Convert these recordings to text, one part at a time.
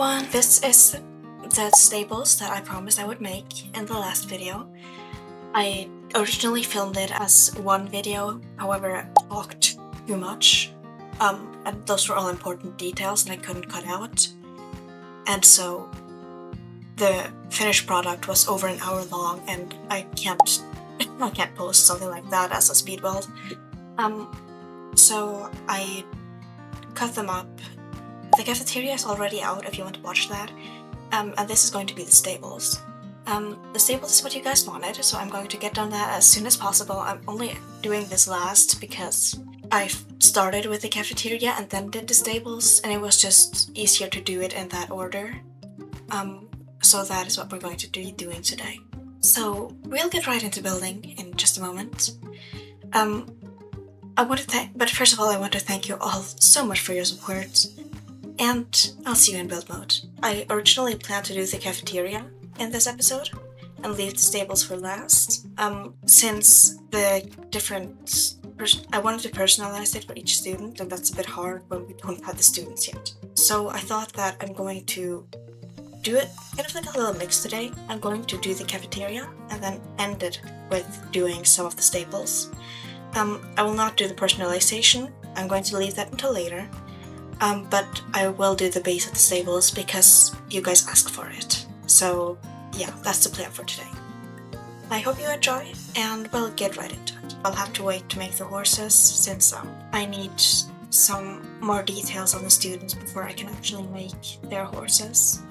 everyone, this is the stables that I promised I would make in the last video. I originally filmed it as one video, however I talked too much, and those were all important details that I couldn't cut out, and so the finished product was over an hour long, and I can't post something like that as a speed build. So I cut them up. The cafeteria is already out if you want to watch that, and this is going to be the stables. The stables is what you guys wanted, so I'm going to get done that as soon as possible. I'm only doing this last because I started with the cafeteria and then did the stables, and it was just easier to do it in that order. So that is what we're going to be doing today. So we'll get right into building in just a moment. But first of all, I want to thank you all so much for your support, and I'll see you in build mode. I originally planned to do the cafeteria in this episode and leave the stables for last, since the different I wanted to personalize it for each student, and that's a bit hard when we don't have the students yet. So I thought that I'm going to do it kind of like a little mix today. I'm going to do the cafeteria and then end it with doing some of the staples. I will not do the personalization. I'm going to leave that until later. But I will do the base of the stables because you guys asked for it. So yeah, that's the plan for today. I hope you enjoy, and we'll get right into it. I'll have to wait to make the horses since I need some more details on the students before I can actually make their horses.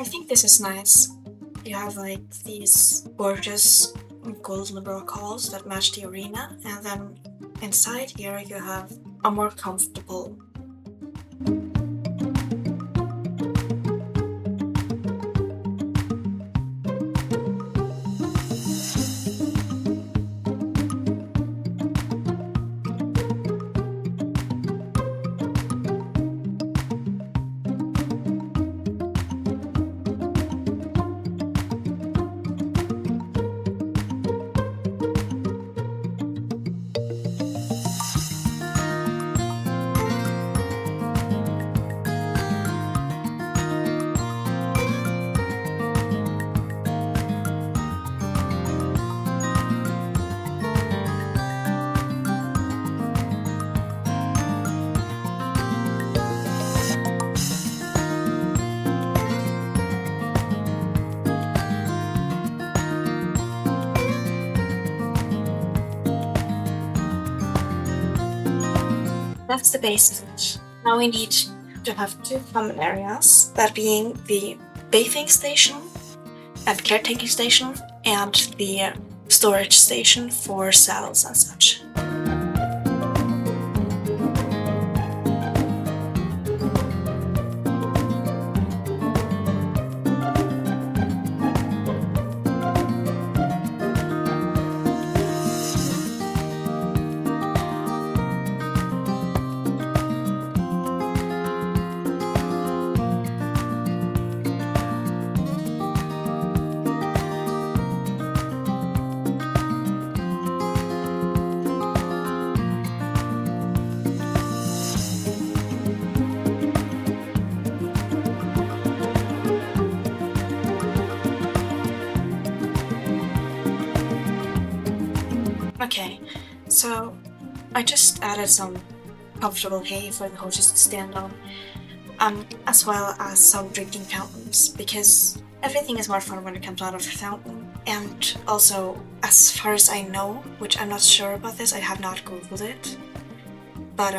I think this is nice. You have like these gorgeous golden rock halls that match the arena, and then inside here you have a more comfortable That's the base of it. Now we need to have two common areas, that being the bathing station and caretaking station, and the storage station for saddles and such. Okay, so I just added some comfortable hay for the horses to stand on, as well as some drinking fountains, because everything is more fun when it comes out of a fountain. And also, as far as I know, which I'm not sure about this, I have not googled it, but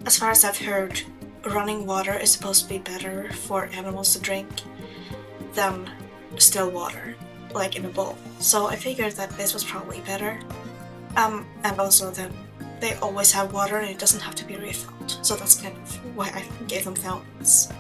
as far as I've heard, running water is supposed to be better for animals to drink than still water, like in a bowl. So I figured that this was probably better. And also then they always have water and it doesn't have to be refilled. So that's kind of why I gave them fountains.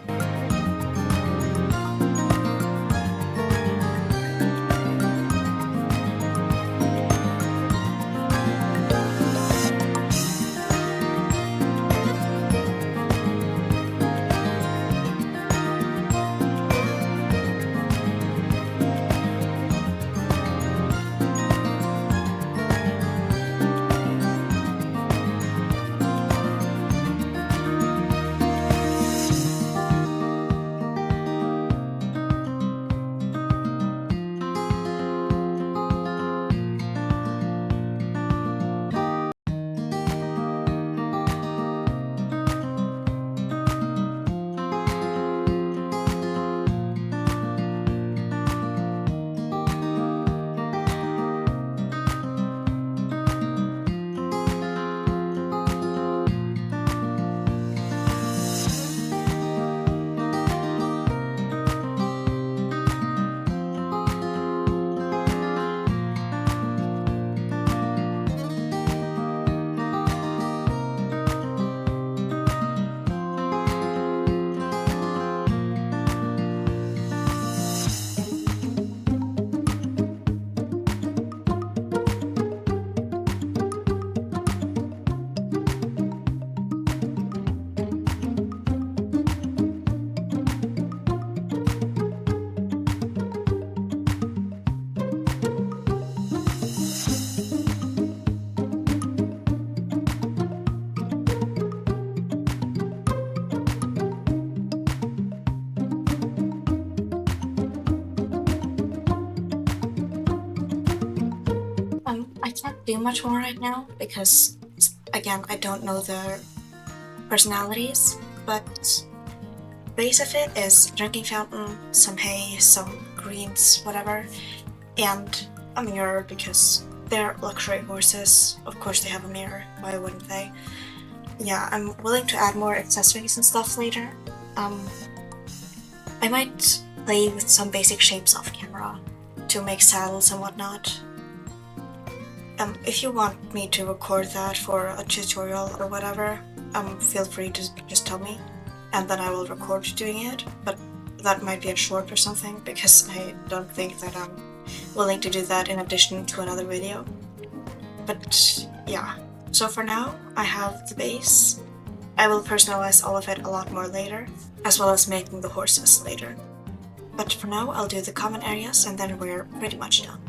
I can't do much more right now because, again, I don't know their personalities, but base of it is drinking fountain, some hay, some greens, whatever, and a mirror because they're luxury horses. Of course they have a mirror, why wouldn't they? Yeah, I'm willing to add more accessories and stuff later. I might play with some basic shapes off camera to make saddles and whatnot. If you want me to record that for a tutorial or whatever, feel free to just tell me, and then I will record doing it, but that might be a short or something, because I don't think that I'm willing to do that in addition to another video. But yeah, so for now, I have the base. I will personalize all of it a lot more later, as well as making the horses later. But for now, I'll do the common areas and then we're pretty much done.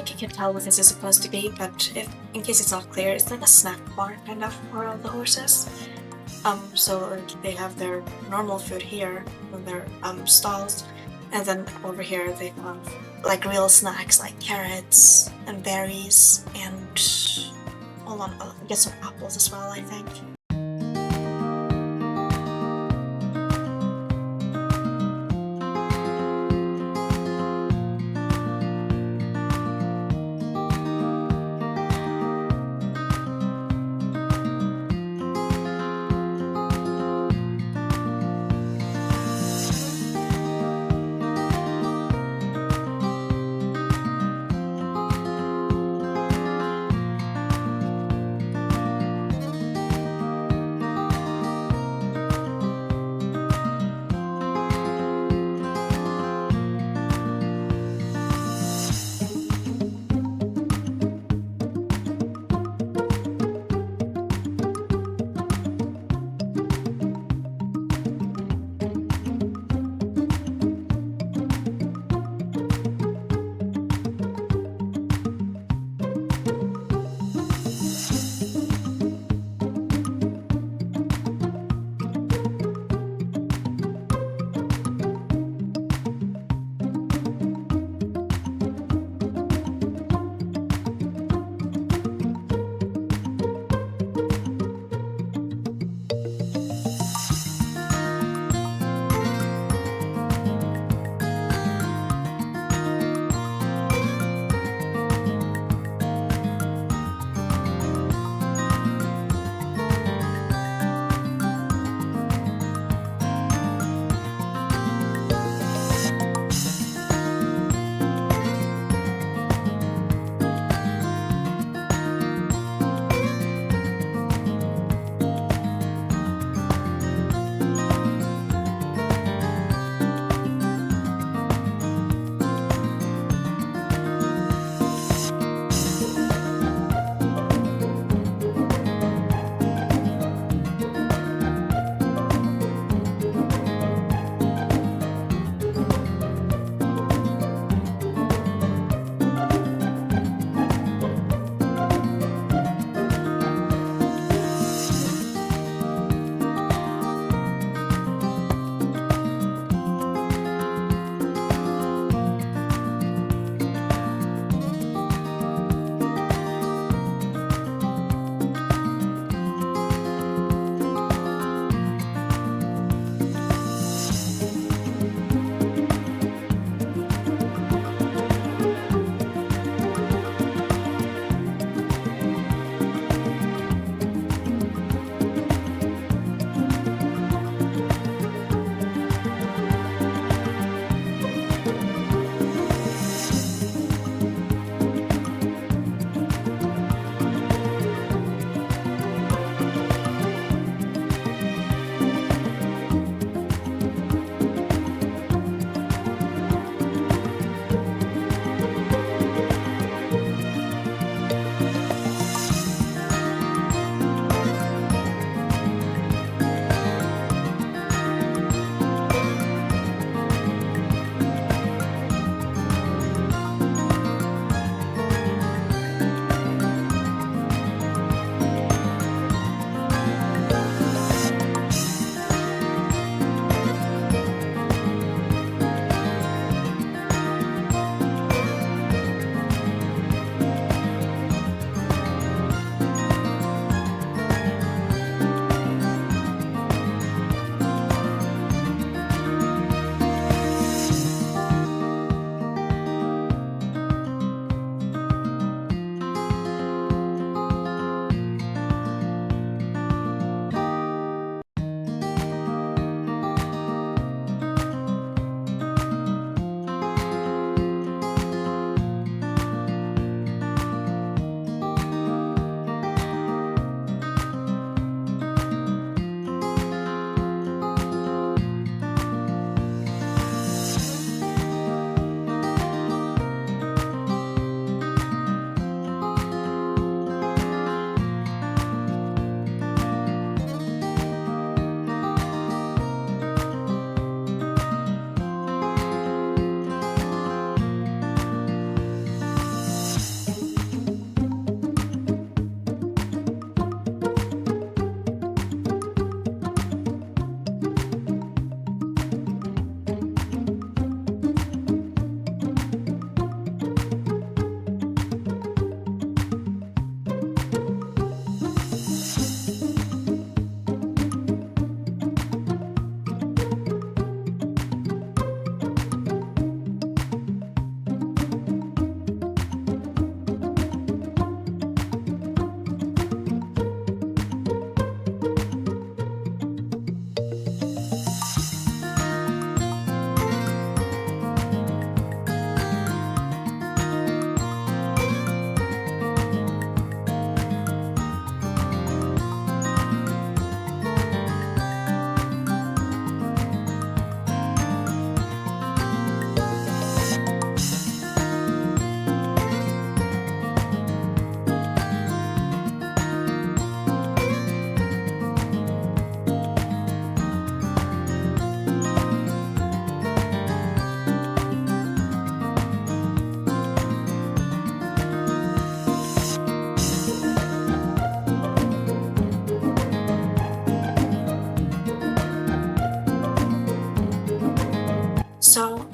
think you can tell what this is supposed to be, but if in case it's not clear, it's like a snack bar kind of for all the horses. So like, they have their normal food here in their stalls, and then over here they have like real snacks like carrots and berries and hold on, I'll get some apples as well, I think.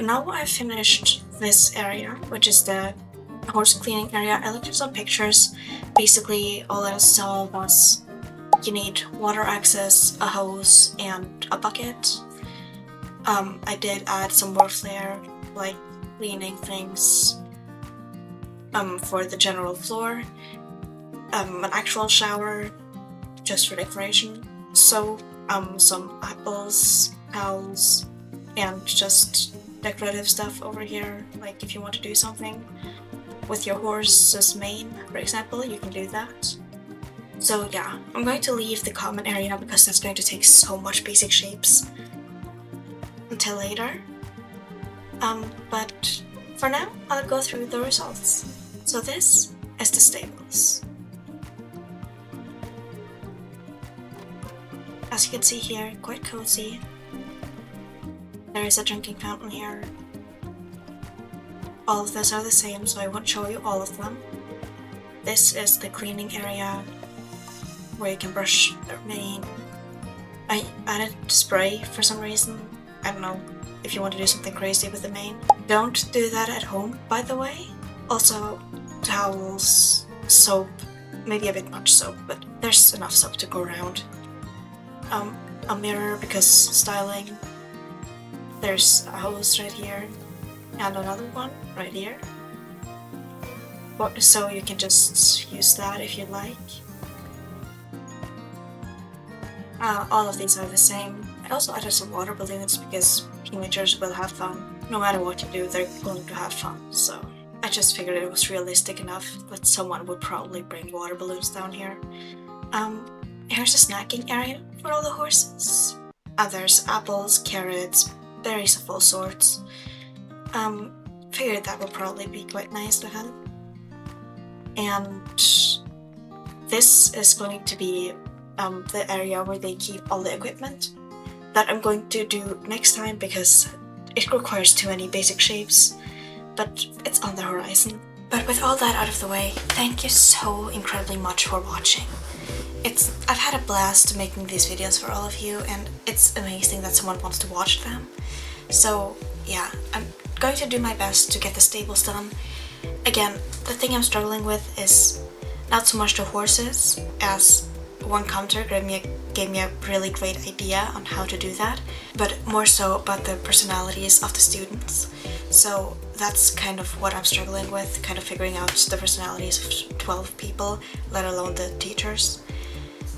now I've finished this area, which is the horse cleaning area. I looked at some pictures. Basically, all I saw was you need water access, a hose, and a bucket. I did add some more flair, like cleaning things for the general floor, an actual shower just for decoration, soap, some apples, towels, and just decorative stuff over here, like if you want to do something with your horse's mane, for example, you can do that. So yeah, I'm going to leave the common area because that's going to take so much basic shapes until later. But for now, I'll go through the results. So this is the stables. As you can see here, quite cozy. There is a drinking fountain here. All of those are the same, so I won't show you all of them. This is the cleaning area where you can brush their mane. I added spray for some reason. I don't know if you want to do something crazy with the mane. Don't do that at home, by the way. Also, towels, soap, maybe a bit much soap, but there's enough soap to go around. A mirror because styling. There's a hose right here, and another one right here. So you can just use that if you like. All of these are the same. I also added some water balloons because teenagers will have fun. No matter what you do, they're going to have fun, so I just figured it was realistic enough that someone would probably bring water balloons down here. Here's a snacking area for all the horses. There's apples, carrots, berries of all sorts. Figured that would probably be quite nice to have. And this is going to be the area where they keep all the equipment that I'm going to do next time because it requires too many basic shapes, but it's on the horizon. But with all that out of the way, thank you so incredibly much for watching. I've had a blast making these videos for all of you, and it's amazing that someone wants to watch them. So yeah, I'm going to do my best to get the stables done. Again, the thing I'm struggling with is not so much the horses, as one commenter gave me a really great idea on how to do that, but more so about the personalities of the students. So that's kind of what I'm struggling with, kind of figuring out the personalities of 12 people, let alone the teachers.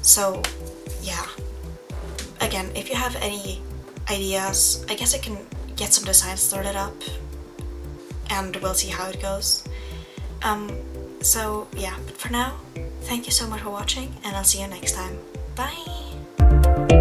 So yeah, again, if you have any ideas, I guess I can get some designs started up and we'll see how it goes. So yeah, but for now, thank you so much for watching and I'll see you next time. Bye!